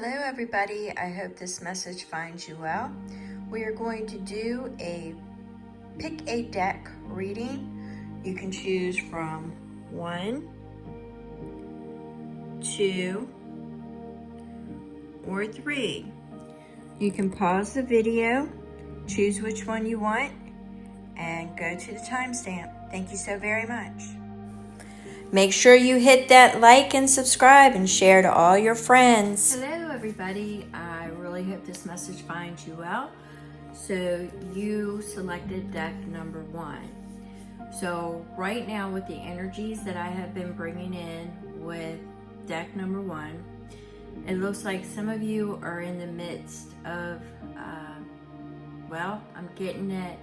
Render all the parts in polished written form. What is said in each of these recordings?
Hello everybody, I hope this message finds you well. We are going to do a pick a deck reading. You can choose from 1, 2, or 3. You can pause the video, choose which one you want, and go to the timestamp. Thank you so very much. Make sure you hit that like and subscribe and share to all your friends. Hello everybody, I really hope this message finds you well. So you selected deck number 1. So right now with the energies that I have been bringing in with deck number 1, it looks like some of you are in the midst of, I'm getting it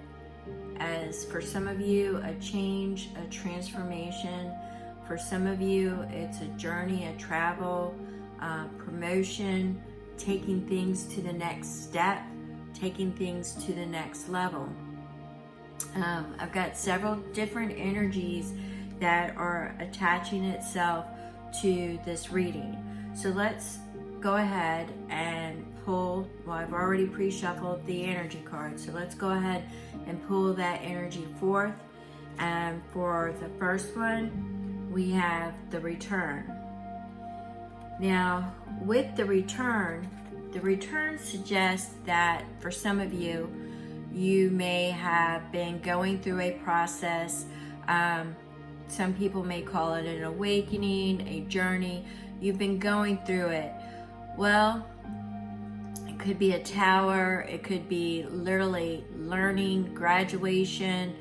as for some of you a change, a transformation. For some of you, it's a journey, a travel, promotion, taking things to the next step, taking things to the next level. I've got several different energies that are attaching itself to this reading. So let's go ahead and pull, I've already pre-shuffled the energy card, so let's go ahead and pull that energy forth. And for the first one, we have the return. Now, with the return suggests that for some of you, you may have been going through a process. Some people may call it an awakening, a journey. You've been going through it. Well, it could be a tower. It could be literally learning, graduation,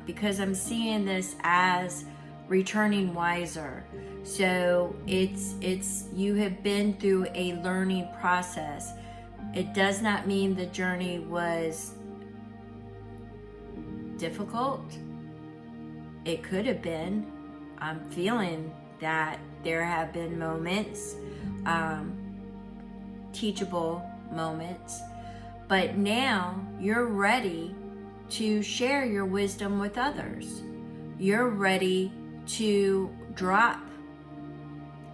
because I'm seeing this as returning wiser. So it's you have been through a learning process. It does not mean the journey was difficult. It could have been. I'm feeling that there have been moments, teachable moments, but now you're ready to share your wisdom with others. You're ready to drop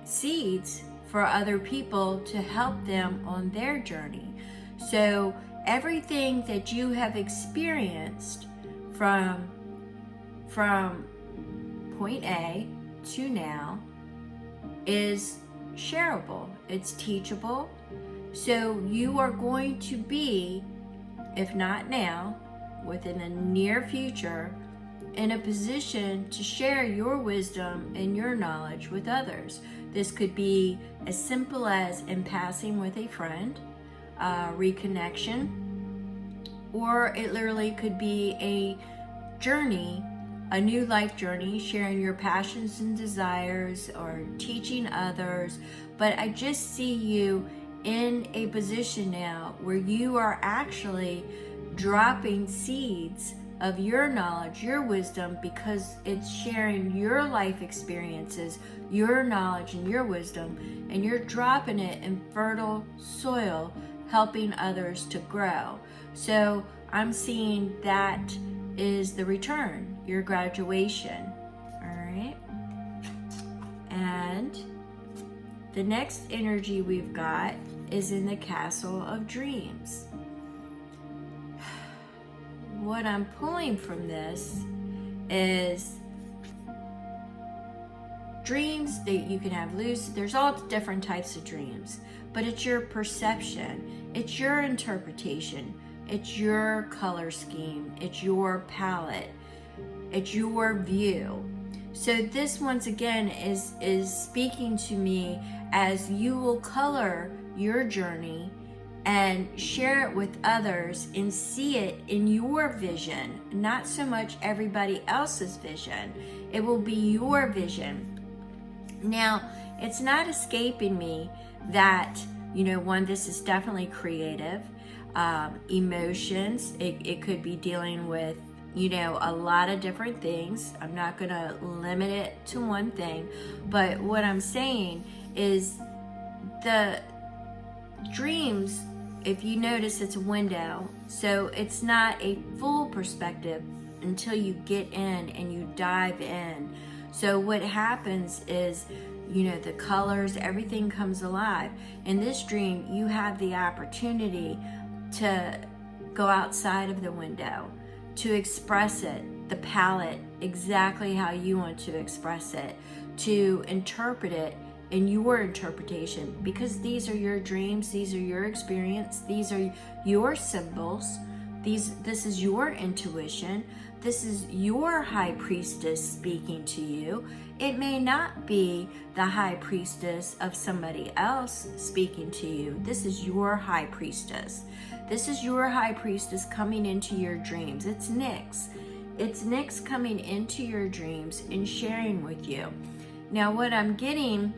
seeds for other people to help them on their journey. So everything that you have experienced from point A to now is shareable. It's teachable. So you are going to be, if not now, within the near future, in a position to share your wisdom and your knowledge with others. This could be as simple as in passing with a friend, reconnection, or it literally could be a journey, a new life journey, sharing your passions and desires or teaching others. But I just see you in a position now where you are actually dropping seeds of your knowledge, your wisdom, because it's sharing your life experiences, your knowledge and your wisdom, and you're dropping it in fertile soil, helping others to grow. So I'm seeing that is the return, your graduation. All right. And the next energy we've got is in the Castle of Dreams. What I'm pulling from this is dreams that you can have lucid. There's all different types of dreams, but it's your perception, it's your interpretation, it's your color scheme, it's your palette, it's your view. So this once again is speaking to me as you will color your journey and share it with others and see it in your vision, not so much everybody else's vision. It will be your vision. Now, it's not escaping me that, this is definitely creative. Emotions, it could be dealing with, a lot of different things. I'm not going to limit it to one thing, but what I'm saying is the dreams, if you notice, it's a window, so it's not a full perspective until you get in and you dive in. So what happens is the colors, everything comes alive. In this dream, you have the opportunity to go outside of the window, to express it, the palette, exactly how you want to express it, to interpret it in your interpretation, because these are your dreams, these are your experience, these are your symbols, this is your intuition, this is your high priestess speaking to you. It may not be the high priestess of somebody else speaking to you. This is your high priestess. This is your high priestess coming into your dreams. It's Nyx. It's Nyx coming into your dreams and sharing with you. Now, what I'm getting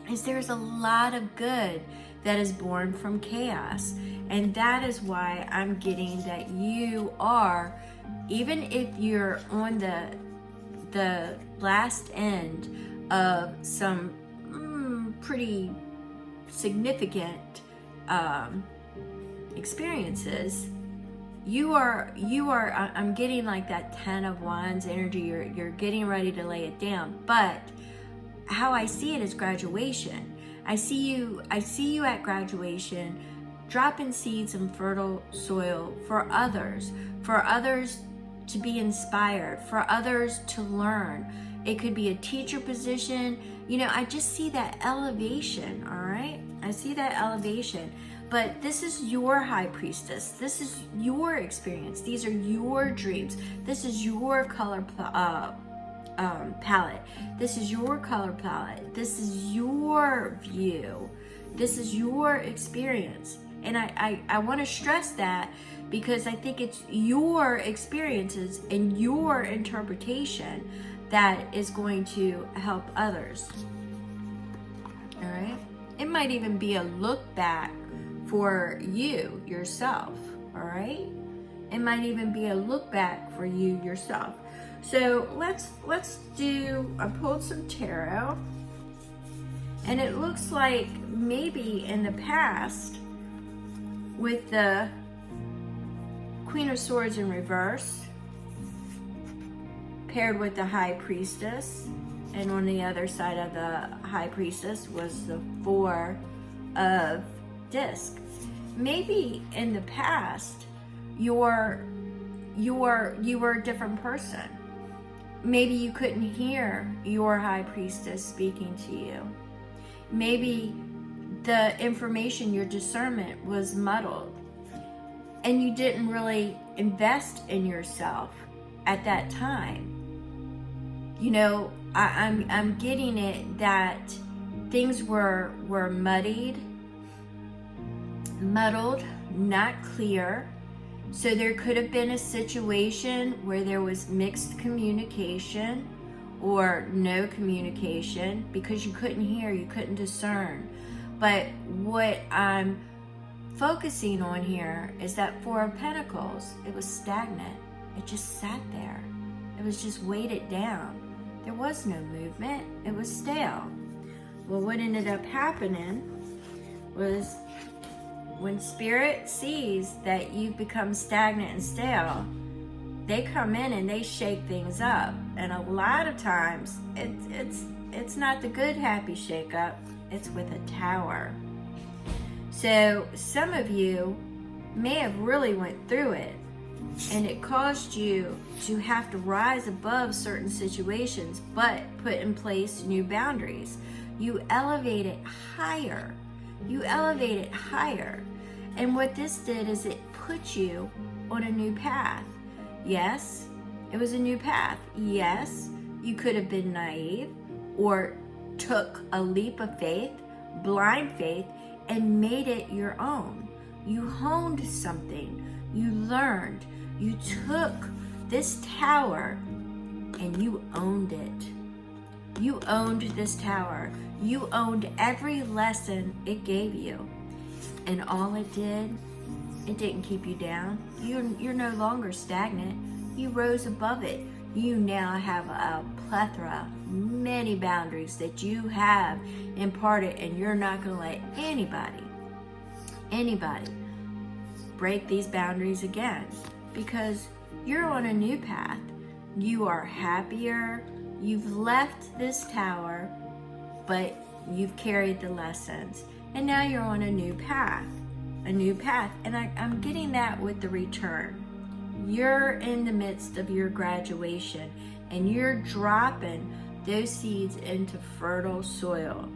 is there's a lot of good that is born from chaos. And that is why I'm getting that you are, even if you're on the last end of some pretty significant experiences, you are I'm getting like that 10 of Wands energy. You're getting ready to lay it down. But how I see it is graduation. I see you at graduation, dropping seeds in fertile soil for others to be inspired, for others to learn. It could be a teacher position. I just see that elevation, all right? I see that elevation. But this is your high priestess. This is your experience. These are your dreams. This is your color palette. This is your color palette. This is your view. This is your experience. And I want to stress that, because I think it's your experiences and your interpretation that is going to help others. All right? It might even be a look back for you yourself. All right? It might even be a look back for you yourself. So let's do, I pulled some tarot, and it looks like maybe in the past, with the Queen of Swords in reverse, paired with the High Priestess, and on the other side of the High Priestess was the Four of Discs. Maybe in the past, you were a different person. Maybe you couldn't hear your High Priestess speaking to you. Maybe the information, your discernment was muddled, and you didn't really invest in yourself at that time. I'm getting it that things were muddled, not clear. So there could have been a situation where there was mixed communication or no communication because you couldn't hear, you couldn't discern. But what I'm focusing on here is that Four of Pentacles, it was stagnant. It just sat there. It was just weighted down. There was no movement. It was stale. Well, what ended up happening was, when Spirit sees that you've become stagnant and stale, they come in and they shake things up. And a lot of times, it's not the good, happy shake up. It's with a Tower. So some of you may have really went through it, and it caused you to have to rise above certain situations, but put in place new boundaries. You elevate it higher. And what this did is it put you on a new path. Yes, it was a new path. Yes, you could have been naive or took a leap of faith, blind faith, and made it your own. You honed something. You learned. You took this tower and you owned it. You owned this tower. You owned every lesson it gave you. And all it did, it didn't keep you down. You're no longer stagnant. You rose above it. You now have a plethora, many boundaries that you have imparted, and you're not going to let anybody break these boundaries again, because you're on a new path. You are happier. You've left this tower but you've carried the lessons, and now you're on a new path. And I'm getting that with the return. You're in the midst of your graduation, and you're dropping those seeds into fertile soil,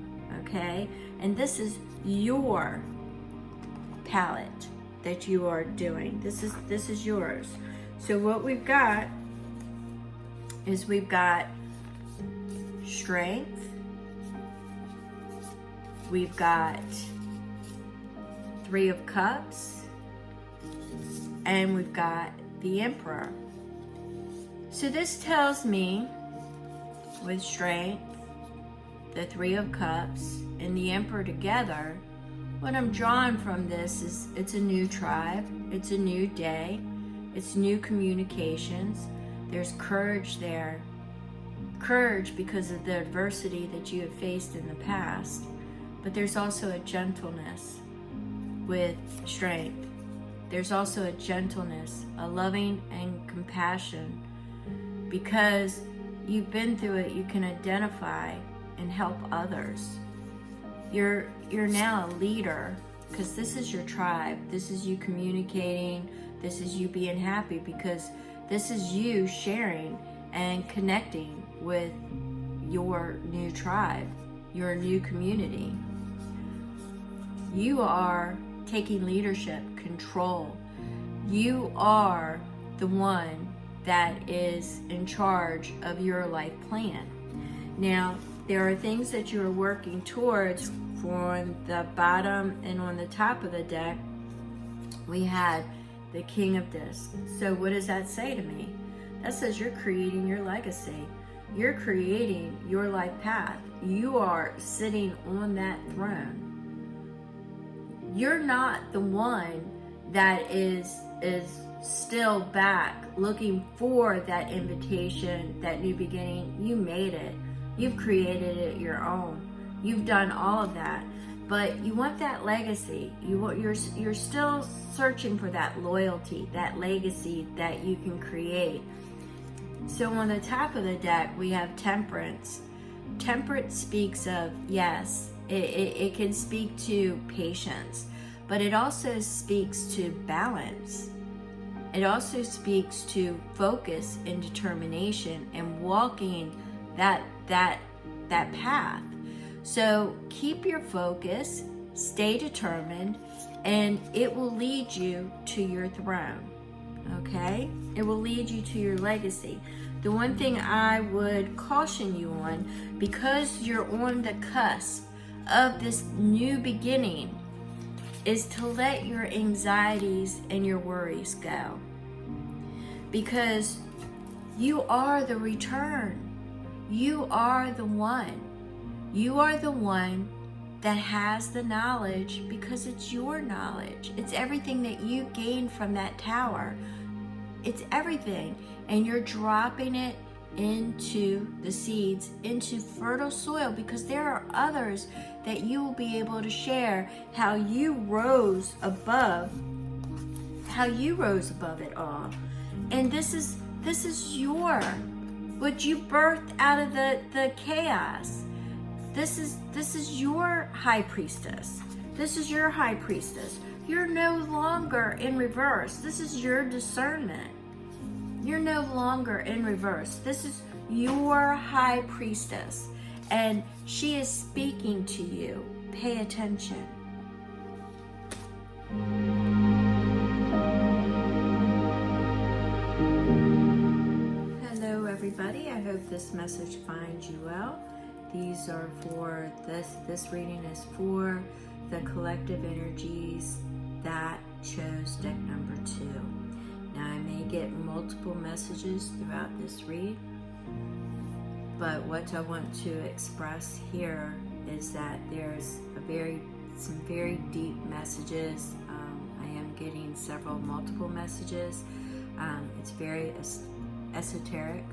okay? And this is your palette that you are doing. This is yours. So what we've got is we've got strength, we've got 3 of Cups, and we've got the Emperor. So this tells me with strength, the 3 of Cups, and the Emperor together, what I'm drawing from this is it's a new tribe, it's a new day, it's new communications. There's courage there. Courage because of the adversity that you have faced in the past, but there's also a gentleness with strength. There's also a gentleness, a loving and compassion. Because you've been through it, you can identify and help others. You're now a leader because this is your tribe. This is you communicating. This is you being happy because this is you sharing and connecting with your new tribe, your new community. You are taking leadership, control. You are the one that is in charge of your life plan. Now, there are things that you're working towards. On the bottom and on the top of the deck, we had the King of Discs. So what does that say to me? That says you're creating your legacy. You're creating your life path. You are sitting on that throne. You're not the one that is still back looking for that invitation, that new beginning. You made it. You've created it your own. You've done all of that, but you want that legacy. You're still searching for that loyalty, that legacy that you can create. So on the top of the deck, we have Temperance. Temperance speaks of, yes, it can speak to patience, but it also speaks to balance. It also speaks to focus and determination and walking that path. So keep your focus, stay determined, and it will lead you to your throne, okay? It will lead you to your legacy. The one thing I would caution you on, because you're on the cusp of this new beginning, is to let your anxieties and your worries go. Because you are the return. You are the one. You are the one that has the knowledge because it's your knowledge. It's everything that you gained from that tower. It's everything. And you're dropping it into the seeds, into fertile soil, because there are others that you will be able to share how you rose above it all. And this is your, what you birthed out of the chaos. This is your high priestess. This is your high priestess. You're no longer in reverse. This is your discernment. You're no longer in reverse. This is your high priestess, and she is speaking to you. Pay attention. Hello, everybody. I hope this message finds you well. These are for this reading is for the collective energies that chose deck number 2. Now, I may get multiple messages throughout this read, but what I want to express here is that there's some very deep messages. I am getting multiple messages. It's very esoteric.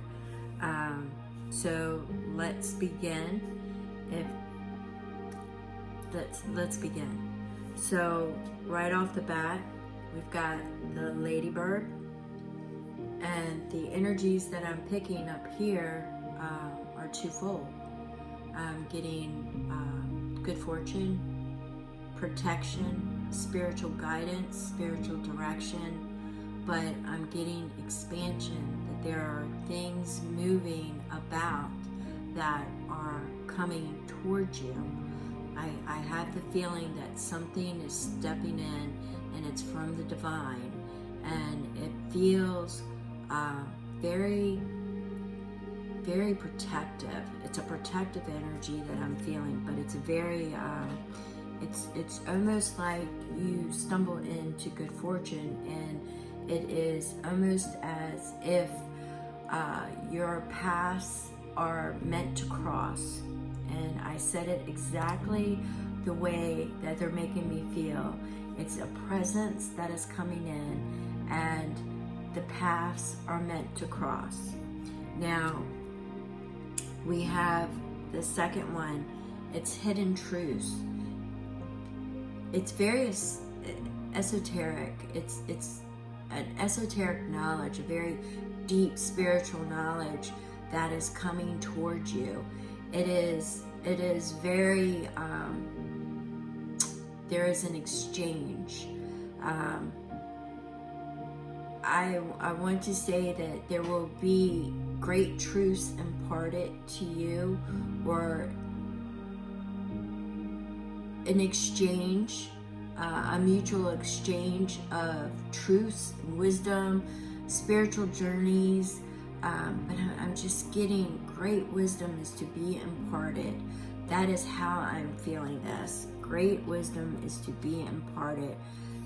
So let's begin. Let's begin. So right off the bat, we've got the Ladybird, and the energies that I'm picking up here are twofold. I'm getting good fortune, protection, spiritual guidance, spiritual direction, but I'm getting expansion, that there are things moving about that are coming towards you. I have the feeling that something is stepping in, and it's from the divine, and it feels very, very protective. It's a protective energy that I'm feeling, but it's a very, it's almost like you stumble into good fortune, and it is almost as if your paths are meant to cross. And I said it exactly the way that they're making me feel. It's a presence that is coming in, and the paths are meant to cross. Now, we have the second one. It's hidden truths. It's very esoteric. It's an esoteric knowledge, a very deep spiritual knowledge that is coming towards you. It is very, there is an exchange. I want to say that there will be great truths imparted to you, or an exchange, a mutual exchange of truths, wisdom, spiritual journeys. But I'm just getting great wisdom is to be imparted. That is how I'm feeling this. Great wisdom is to be imparted.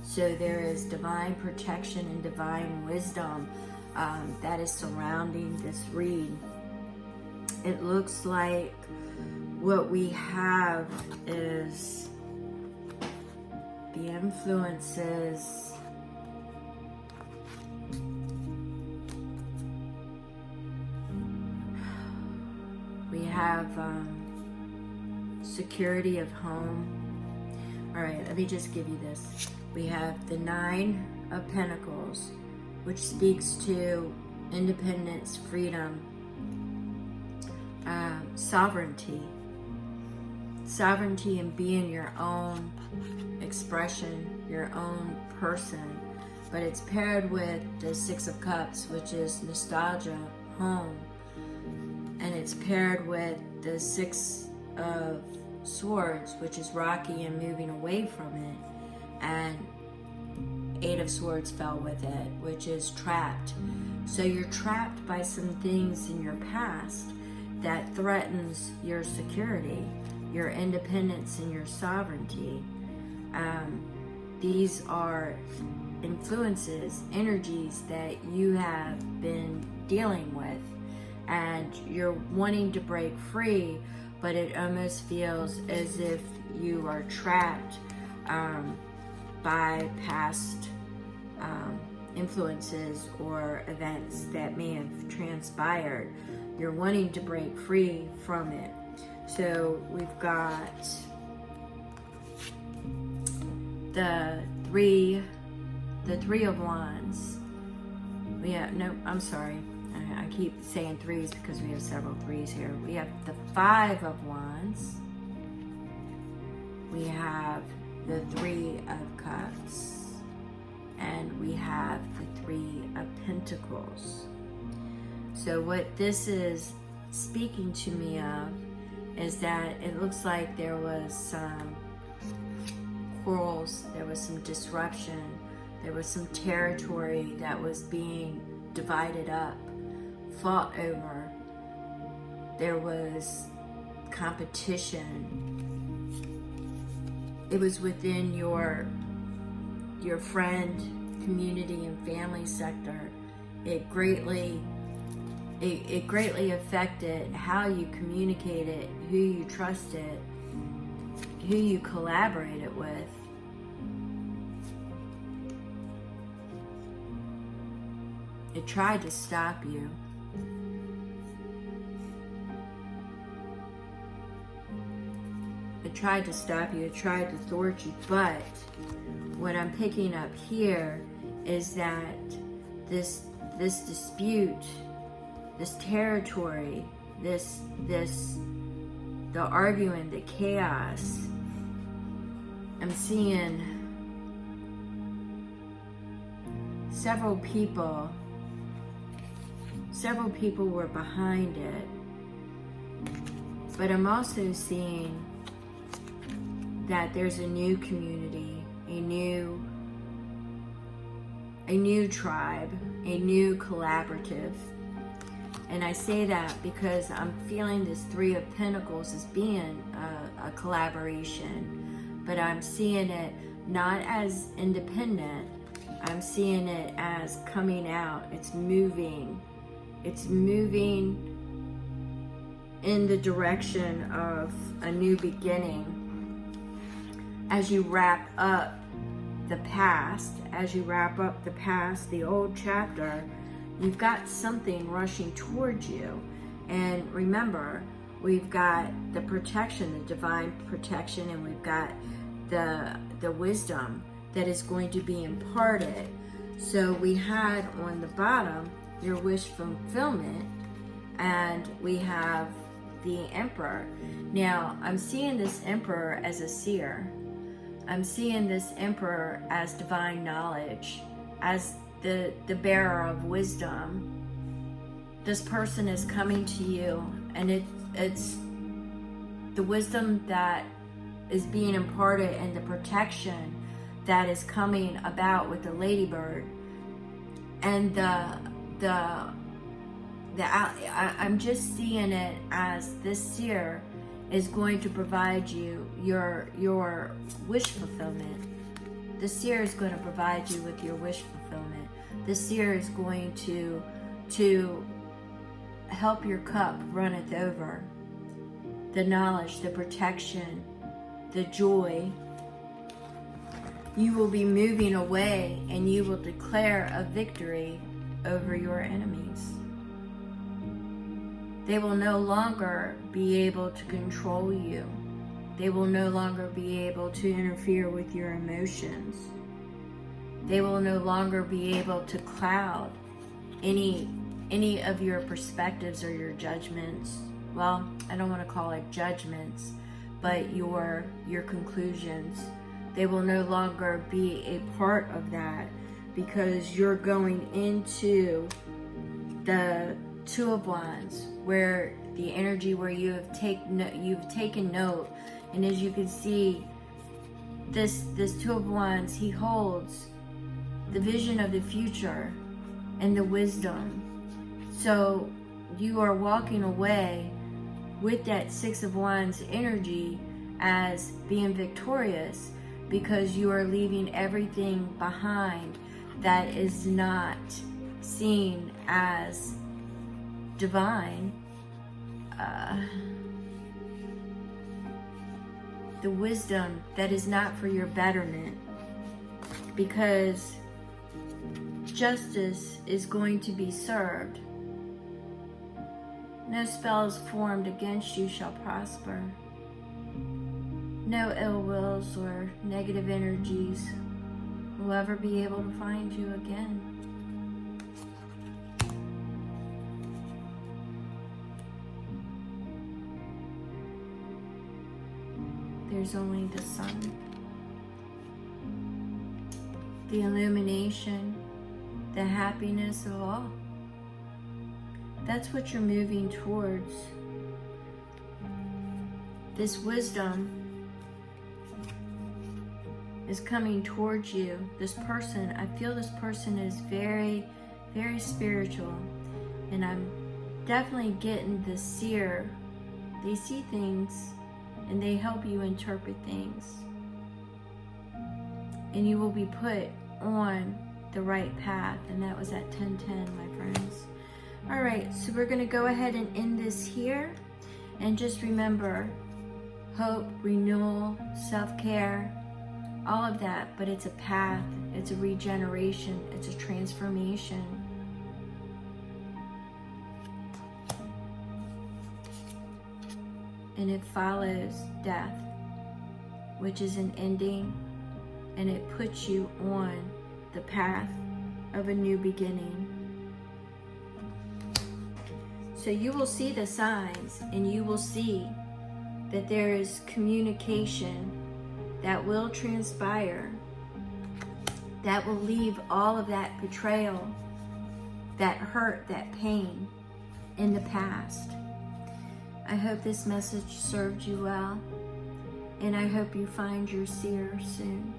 So there is divine protection and divine wisdom that is surrounding this read. It looks like what we have is the influences. We have security of home. All right, let me just give you this. We have the Nine of Pentacles, which speaks to independence, freedom, sovereignty. Sovereignty in being your own expression, your own person. But it's paired with the Six of Cups, which is nostalgia, home. And it's paired with the Six of Swords, which is rocky and moving away from it. And Eight of Swords fell with it, which is trapped. So you're trapped by some things in your past that threatens your security, your independence, and your sovereignty. These are influences, energies that you have been dealing with, and you're wanting to break free, but it almost feels as if you are trapped by past influences or events that may have transpired. You're wanting to break free from it. So we've got the Three of Wands. We have, no, I'm sorry. I keep saying threes because we have several threes here. We have the Five of Wands. We have the Three of Cups. And we have the Three of Pentacles. So what this is speaking to me of is that it looks like there was some quarrels, there was some disruption, there was some territory that was being divided up, fought over. There was competition. It was within your friend, community, and family sector. It greatly affected how you communicated, who you trusted, who you collaborated with. It tried to stop you. It tried to stop you. It tried to thwart you. But what I'm picking up here is that this dispute, this territory, this the arguing, the chaos. I'm seeing several people were behind it, but I'm also seeing that there's a new community, a new tribe, a new collaborative. And I say that because I'm feeling this Three of Pentacles as being a collaboration, but I'm seeing it not as independent. I'm seeing it as coming out. It's moving in the direction of a new beginning. As you wrap up the past, the old chapter, you've got something rushing towards you. And remember, we've got the protection, the divine protection, and we've got the wisdom that is going to be imparted. So we had on the bottom your wish fulfillment, and we have the Emperor. Now, I'm seeing this Emperor as a seer. I'm seeing this Emperor as divine knowledge, as the bearer of wisdom. This person is coming to you, and it's the wisdom that is being imparted and the protection that is coming about with the ladybird. And I'm just seeing it as this seer is going to provide you your wish fulfillment. The seer is going to provide you with your wish fulfillment. The seer is going to help your cup runneth over. The knowledge, the protection, the joy. You will be moving away, and you will declare a victory over your enemies. They will no longer be able to control you. They will no longer be able to interfere with your emotions. They will no longer be able to cloud any of your perspectives or your judgments. Well, I don't want to call it judgments, but your conclusions. They will no longer be a part of that, because you're going into the Two of Wands, where the energy where you've taken note. And as you can see, this Two of Wands, he holds the vision of the future and the wisdom. So you are walking away with that Six of Wands energy as being victorious, because you are leaving everything behind that is not seen as divine. The wisdom that is not for your betterment, because justice is going to be served. No spells formed against you shall prosper. No ill wills or negative energies will ever be able to find you again. There's only the sun, the illumination, the happiness of all. That's what you're moving towards. This wisdom is coming towards you. This person, I feel this person is very, very spiritual. And I'm definitely getting the seer. They see things and they help you interpret things. And you will be put on the right path. And that was at 10:10, my friends. All right, so we're going to go ahead and end this here. And just remember, hope, renewal, self-care, all of that, but it's a path, it's a regeneration, it's a transformation. And it follows death, which is an ending, and it puts you on the path of a new beginning. So you will see the signs, and you will see that there is communication that will transpire, that will leave all of that betrayal, that hurt, that pain in the past. I hope this message served you well, and I hope you find your seer soon.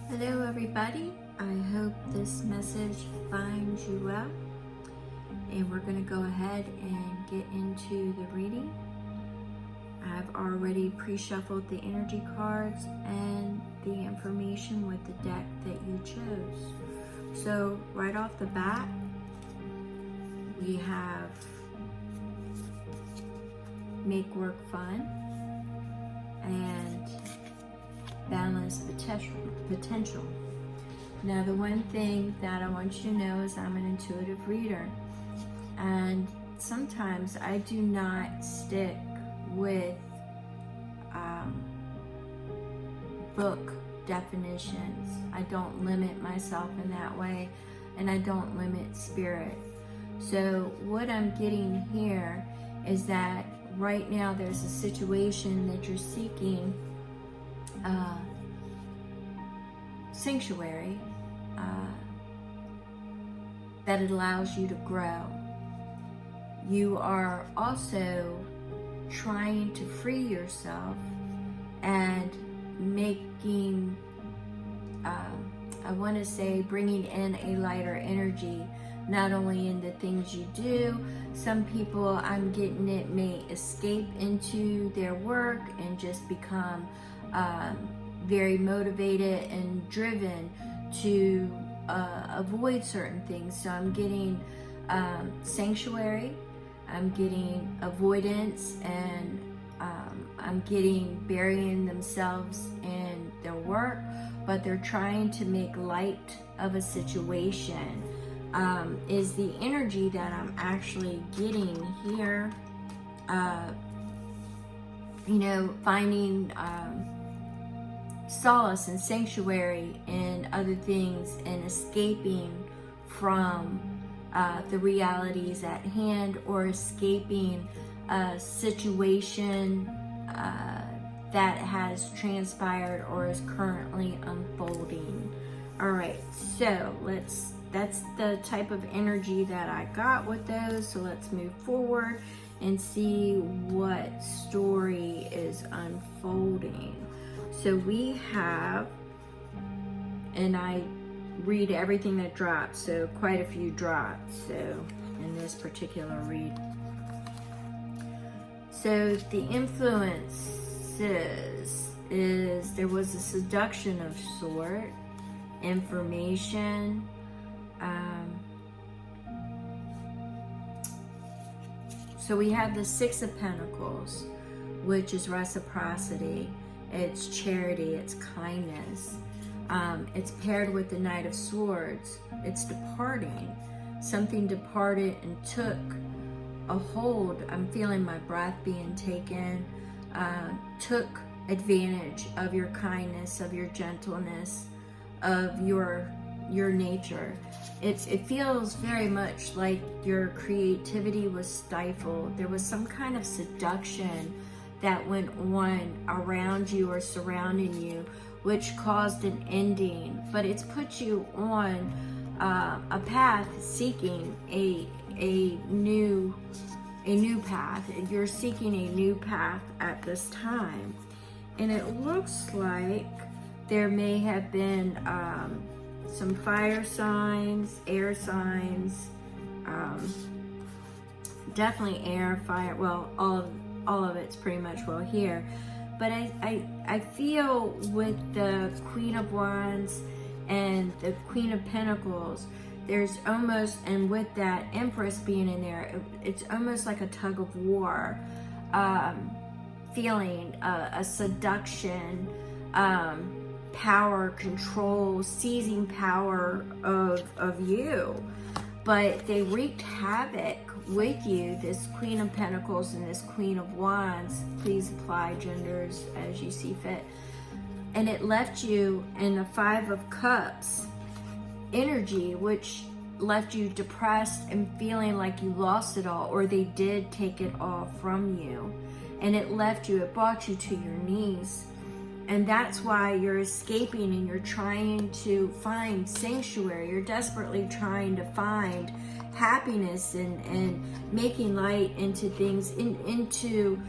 Hello everybody, I hope this message finds you well, and we're going to go ahead and get into the reading. I've already pre-shuffled the energy cards and the information with the deck that you chose. So right off the bat, we have Make Work Fun and Boundless Potential. Now the one thing that I want you to know is I'm an intuitive reader, and sometimes I do not stick with book definitions. I don't limit myself in that way, and I don't limit spirit. So what I'm getting here is that right now there's a situation that you're seeking sanctuary that allows you to grow. You are also trying to free yourself and making, I want to say, bringing in a lighter energy, not only in the things you do. Some people, I'm getting it, may escape into their work and just become very motivated and driven to avoid certain things. So I'm getting sanctuary, I'm getting avoidance, and I'm getting burying themselves in their work, but they're trying to make light of a situation, is the energy that I'm actually getting here. Finding solace and sanctuary in other things and escaping from the realities at hand, or escaping a situation that has transpired or is currently unfolding. All right, so that's the type of energy that I got with those. So let's move forward and see what story is unfolding. So we have, and I read everything that drops, so quite a few drops, so in this particular read. So the influences is there was a seduction of sort, information, so we have the Six of Pentacles, which is reciprocity, it's charity, it's kindness. It's paired with the Knight of Swords. It's departing. Something departed and took a hold. I'm feeling my breath being taken. Took advantage of your kindness, of your gentleness, of your nature. It feels very much like your creativity was stifled. There was some kind of seduction that went on around you or surrounding you, which caused an ending, but it's put you on a path seeking a new path. You're seeking a new path at this time, and it looks like there may have been some fire signs, air signs, definitely air, fire. Well, all of it's pretty much well here. But I feel with the Queen of Wands and the Queen of Pentacles, there's almost, and with that Empress being in there, it's almost like a tug of war, feeling a seduction, power, control, seizing power of you. But they wreaked havoc with you, this Queen of Pentacles and this Queen of Wands. Please apply genders as you see fit. And it left you in the Five of Cups energy, which left you depressed and feeling like you lost it all, or they did take it all from you. And it left you, it brought you to your knees. And that's why you're escaping and you're trying to find sanctuary. You're desperately trying to find happiness and making light into things, into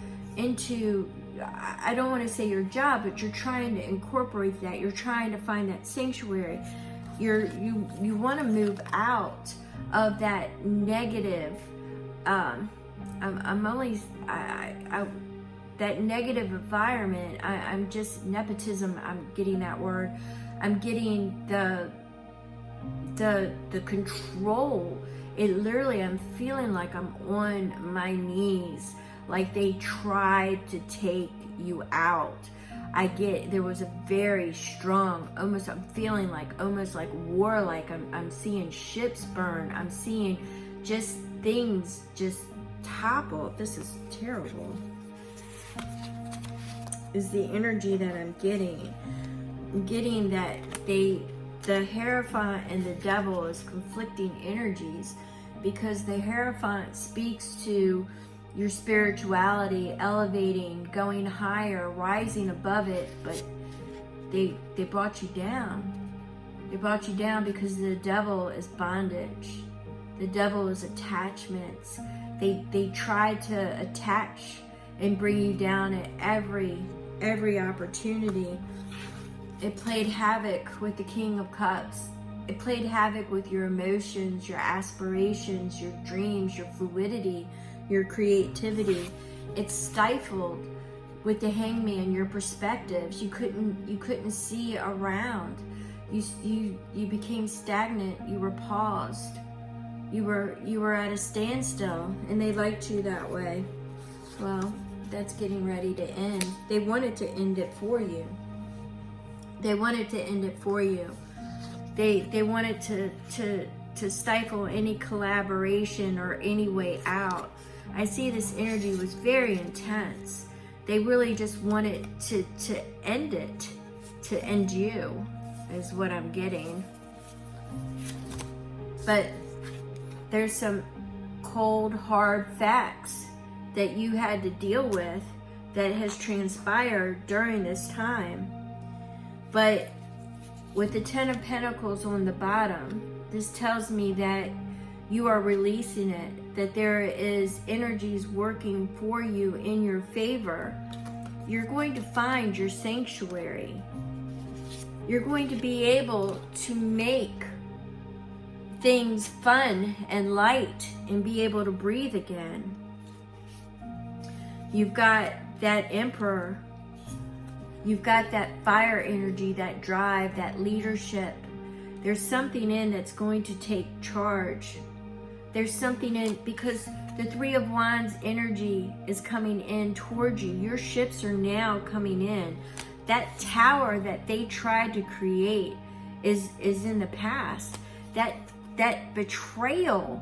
I don't want to say your job, but you're trying to incorporate that. You're trying to find that sanctuary. You want to move out of that negative. That negative environment. I'm just nepotism. I'm getting that word. I'm getting the control. It literally, I'm feeling like I'm on my knees, like they tried to take you out. There was a very strong, almost, I'm feeling like, almost like warlike. I'm seeing ships burn. I'm seeing just things just topple. This is terrible. Is the energy that I'm getting. I'm getting that the Hierophant and the devil is conflicting energies, because the Hierophant speaks to your spirituality, elevating, going higher, rising above it, but they brought you down. They brought you down because the devil is bondage. The devil is attachments. They try to attach and bring you down at every opportunity. It played havoc with the King of Cups. It played havoc with your emotions, your aspirations, your dreams, your fluidity, your creativity. It stifled with the Hangman your perspectives. You couldn't see around. You became stagnant. You were paused. You were at a standstill, and they liked you that way. Well, that's getting ready to end. They wanted to end it for you. They wanted to end it for you. They wanted to stifle any collaboration or any way out. I see this energy was very intense. They really just wanted to end it, to end you, is what I'm getting. But there's some cold, hard facts that you had to deal with that has transpired during this time. But with the Ten of Pentacles on the bottom, this tells me that you are releasing it, that there is energies working for you in your favor. You're going to find your sanctuary. You're going to be able to make things fun and light and be able to breathe again. You've got that Emperor. You've got that fire energy, that drive, that leadership. There's something in that's going to take charge. There's something in, because the Three of Wands energy is coming in towards you. Your ships are now coming in. That tower that they tried to create is in the past. That betrayal,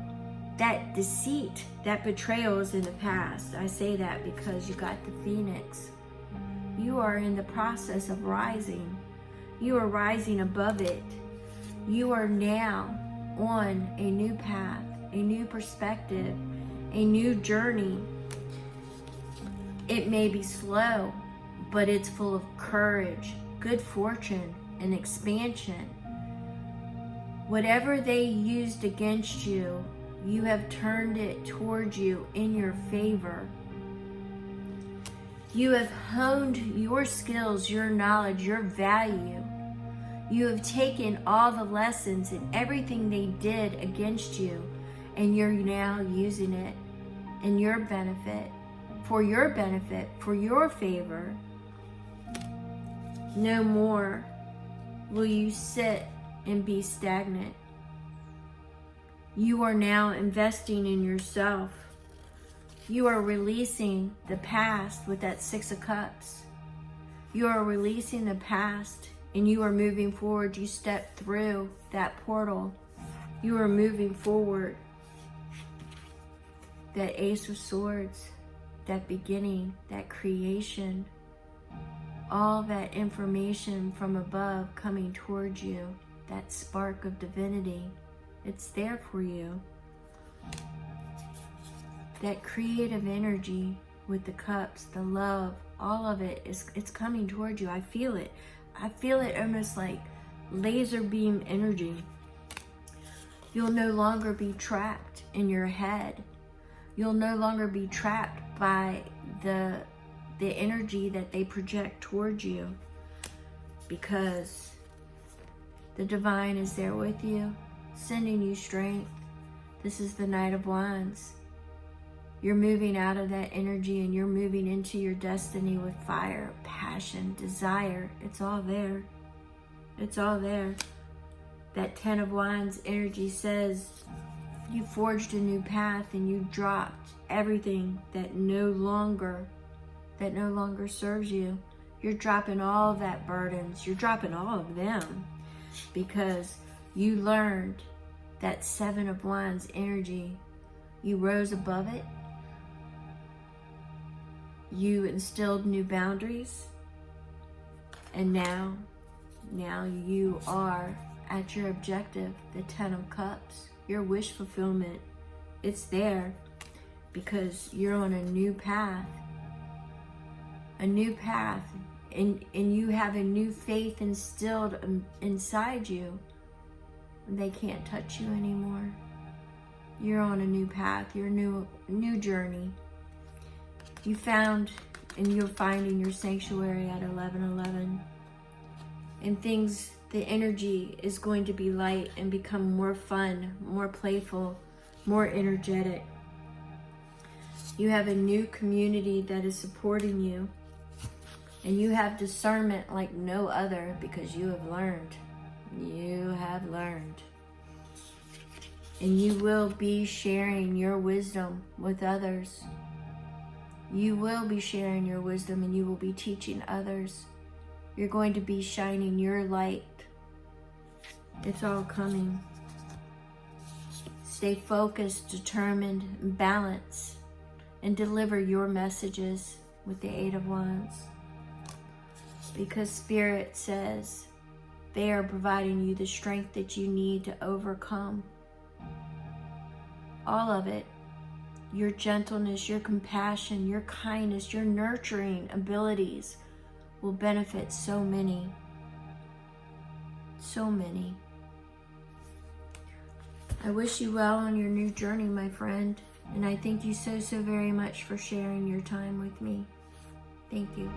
that deceit, that betrayal is in the past. I say that because you got the Phoenix. You are in the process of rising. You are rising above it. You are now on a new path, a new perspective, a new journey. It may be slow, but it's full of courage, good fortune, and expansion. Whatever they used against you, you have turned it towards you in your favor. You have honed your skills, your knowledge, your value. You have taken all the lessons and everything they did against you, and you're now using it in your benefit, for your favor. No more will you sit and be stagnant. You are now investing in yourself. You are releasing the past with that Six of Cups. You are releasing the past and you are moving forward. You step through that portal. You are moving forward. That Ace of Swords, that beginning, that creation, all that information from above coming towards you, that spark of divinity. It's there for you. That creative energy with the cups, the love, all of it it's coming towards you. I feel it. I feel it almost like laser beam energy. You'll no longer be trapped in your head. You'll no longer be trapped by the energy that they project towards you, because the divine is there with you, sending you strength. This is the Knight of Wands. You're moving out of that energy and you're moving into your destiny with fire, passion, desire. It's all there. It's all there. That 10 of Wands energy says you forged a new path and you dropped everything that no longer serves you. You're dropping all of that burdens. You're dropping all of them because you learned that 7 of Wands energy. You rose above it. You instilled new boundaries, and now you are at your objective, the 10 of Cups, your wish fulfillment. It's there because you're on a new path, and you have a new faith instilled inside you. They can't touch you anymore. You're on a new path, your new journey. You found and you're finding your sanctuary at 11:11. And the energy is going to be light and become more fun, more playful, more energetic. You have a new community that is supporting you. And you have discernment like no other because you have learned. You have learned. And you will be sharing your wisdom with others. You will be sharing your wisdom and you will be teaching others. You're going to be shining your light. It's all coming. Stay focused, determined, and balanced, and deliver your messages with the 8 of Wands. Because Spirit says they are providing you the strength that you need to overcome all of it. Your gentleness, your compassion, your kindness, your nurturing abilities will benefit so many. So many. I wish you well on your new journey, my friend. And I thank you so very much for sharing your time with me. Thank you.